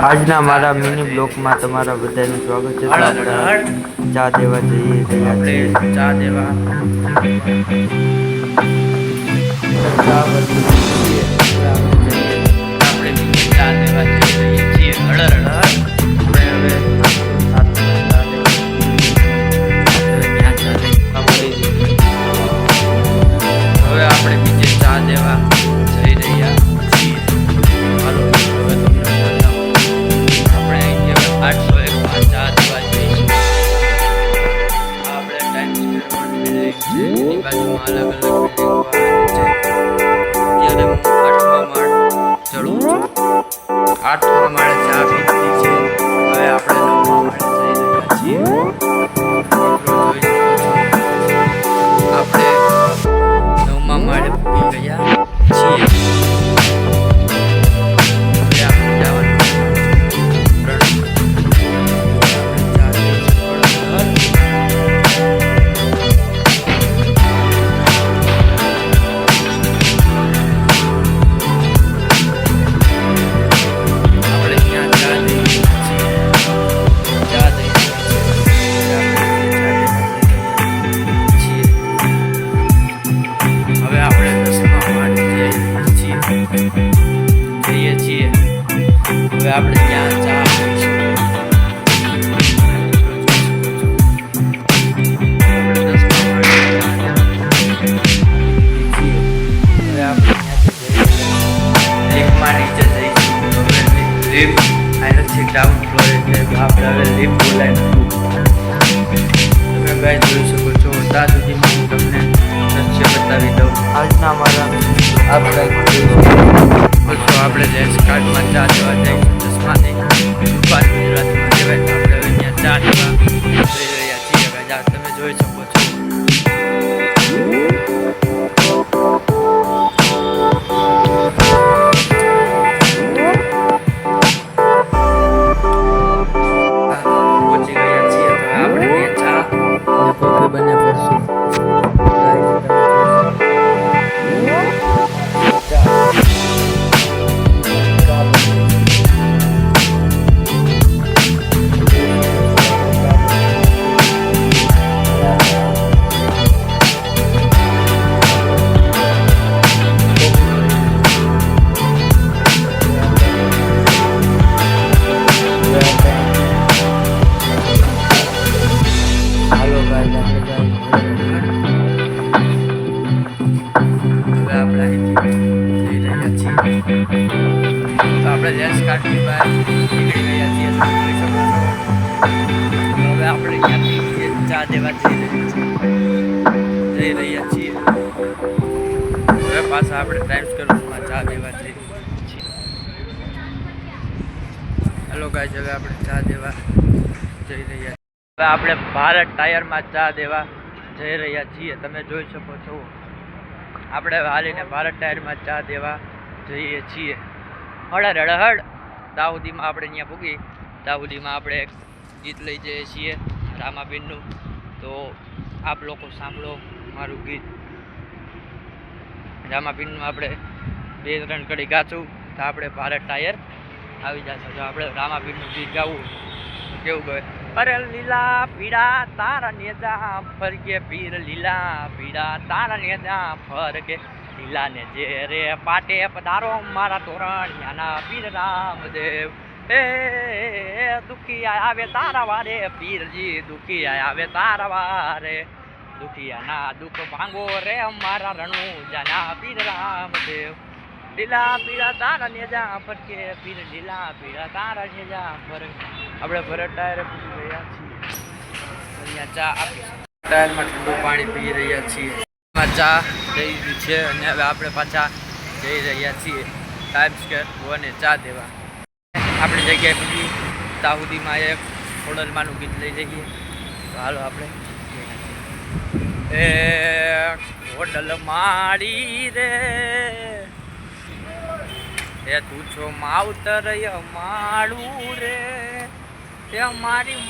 આજના મારા મિની બ્લોગમાં તમારા બધાનું સ્વાગત છે. આપણે ચા દેવા જઈએ રહ્યા છીએ. ચા દેવા જઈ રહીએ છીએ. હળર હવે આપણે બીજે ચા દેવા જઈ રહ્યા છીએ. હાલો હવે તમને આપણે અહીંયા 801 ચા દેવા જઈશું. આપણે ટાઈમ સ્ક્વેર બિલ્ડિંગ છે, એની બાજુમાં અલગ અલગ બિલ્ડિંગો આવેલી છે. અત્યારે હું 8મા માળ ચડું છું. 8મા માળે ચા પીધી છે. હવે આપણે 9મા માળે જઈ રહ્યા છીએ. આપણે 9મા માળે પહોંચી ગયા છીએ. હવે આપણે જવાનું આપણે ત્યાં ચા લિફ્ટમાં નીચે જઈશું. લિફ્ટ અહીંથી ગ્રાઉન્ડ ફ્લોર એટલે આપણે હવે લિફ્ટ બોલાવીશું. તમે ગાય જોઈ શકો છો. ત્યાં સુધીમાં હું તમને દ્રશ્ય બતાવી દઉં. આજના મારા આપણે લેન્સ કાર્ડમાં ચા દેવા જઈશું. ચશ્માની દુકાન ગુજરાતમાં કહેવાય. આપણે અહીંયા ચા દેવા જઈ રહ્યા છીએ. તમે જોઈ શકો છો. પહોંચી ગયા છીએ. તો આપણે ચા કોફી બને પડશું. આપણે લેન્સ કાર્ડની બહાર નીકળી ગયા છીએ. હવે આપણે ત્યાંથી ચા દેવા જઈ રહ્યા છીએ. હવે પાછા આપણે ટાઈમ સ્ક્વેરમાં ચા દેવા જઈ રહ્યા છીએ. હેલો ગાઈસ, હવે આપણે ચા દેવા જઈ રહ્યા છીએ. હવે આપણે ભારત ટાયરમાં ચા દેવા જઈ રહ્યા છીએ. તમે જોઈ શકો છો. આપણે હાલીને ભારત ટાયરમાં ચા દેવા જઈએ છીએ. હળડ દાઉદીમાં આપણે અહીંયા પૂગી. દાઉદીમાં આપણે એક ગીત લઈ જઈએ છીએ રામાબેનનું. તો આપ લોકો સાંભળો મારું ગીત. રામાબેનનું આપણે 2-3 કડી ગાશું તો આપણે ભારત ટાયર આવી જશે. જો આપણે રામાબેનનું ગીત ગાવું કેવું ગયું? અરે લીલા પીડા તારા નેજા ફરકે પીર, લીલા પીડા તારા નેજા ફરકે, લીલા ને જે રે પાટે પધારો મારા તોરણિયાના પીર રામદેવ. એ દુખિયા આવે તારા વારે પીરજી, દુખિયા આવે તારા વારે, દુખિયાના દુઃખ ભાંગો રે મારા રણુજાના પીર રામદેવ. લીલા પીળા તારા નેજા ફરકે પીર, લીલા પીળા તારા નેજા ફરકે. આપણે ભરત ટાયરે પૂછી રહ્યા છીએ. અહીંયા ચા આપી ટાયરમાં ઠંડુ પાણી પી રહ્યા છીએ. ચા થઈ ગઈ છે અને હવે આપણે પાછા જઈ રહ્યા છીએ ટાઈમ સ્ક્વેર અને ચા દેવા. આપણી જગ્યાએ પછી દાઉદીમાં એક ખોડલમાંનું ગીત લઈ જઈએ. તો હાલો આપણે એ ખોડલ માળી રે એ તું છો માવતર માળું રે, તે મારી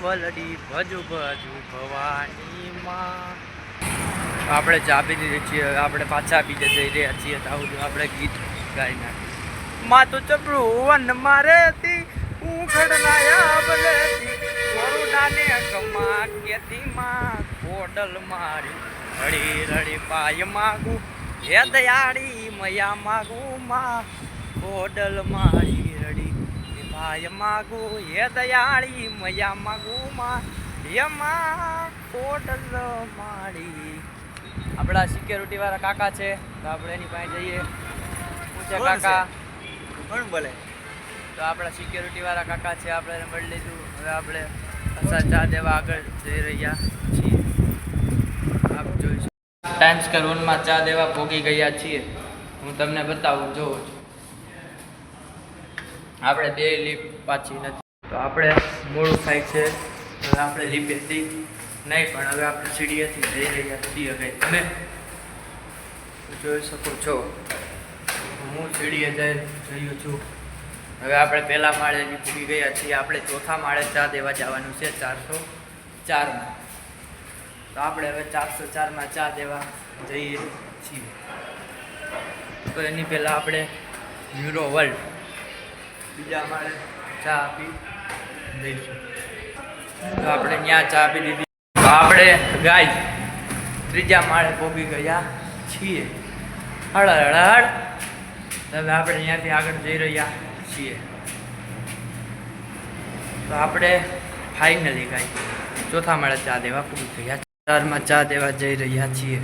વલડી ભજુ ભજુ ભવાની માં. આપણે ચા પી દીધી છીએ. આપણે પાછા બીજે જઈ રહ્યા છીએ. તો આપણે ગીત ગાઈ નાખીએ. માતું ચપડું વન મારેતી હું ખડનાયા બલેતી કોરુડાને કમા કેતી માં કોડલ મારી રડી રડી પાય માગું હે દયાળી મયા માગું માં કોડલ મારી રડી પાય માગું હે દયાળી મયા માગું માં હે માં કોડલ મારી. આપણા સિક્યોરિટી વાળા કાકા છે તો આપણે એની પાસે જઈએ. પૂછે કાકા કોણ બોલે? તો આપણા સિક્યોરિટી વાળા કાકા છે, આપણે એને મળી લીધું. હવે આપણે અસા ચા દેવા આગળ જઈ રહ્યા છીએ. આપ જોઈ શકો ટાઈમ સ્ક્વેર વનમાં ચા દેવા પહોંચી ગયા છીએ. હું તમને બતાવું જોઉં છું. આપણે બે લીપ પાછી નથી તો આપણે મોડું થાય છે. હવે આપણે લીપેથી નહીં પણ હવે આપણે સીડીએથી જઈ રહ્યા છીએ. હવે તમે જોઈ શકો છો હું સીડીએ રહ્યો છું. હવે આપણે પહેલા માળે પૂરી ગયા છીએ. આપણે ચોથા માળે ચા દેવા જવાનું છે 404માં. તો આપણે હવે 404માં ચા દેવા જઈએ છીએ. તો એની પહેલાં આપણે ન્યુરો વર્લ્ડ બીજા માળે ચા આપી દઈશું. તો આપણે ત્યાં ચા આપી દીધી. તો આપણે ગાય ત્રીજા માળે પહોંચી ગયા છીએ. હળહળ હવે આપણે અહીંયાથી આગળ જઈ રહ્યા છીએ. તો આપણે ફાઇનલી ગાય ચોથા માળે ચા દેવા પૂરી ગયા. 4માં ચા દેવા જઈ રહ્યા છીએ.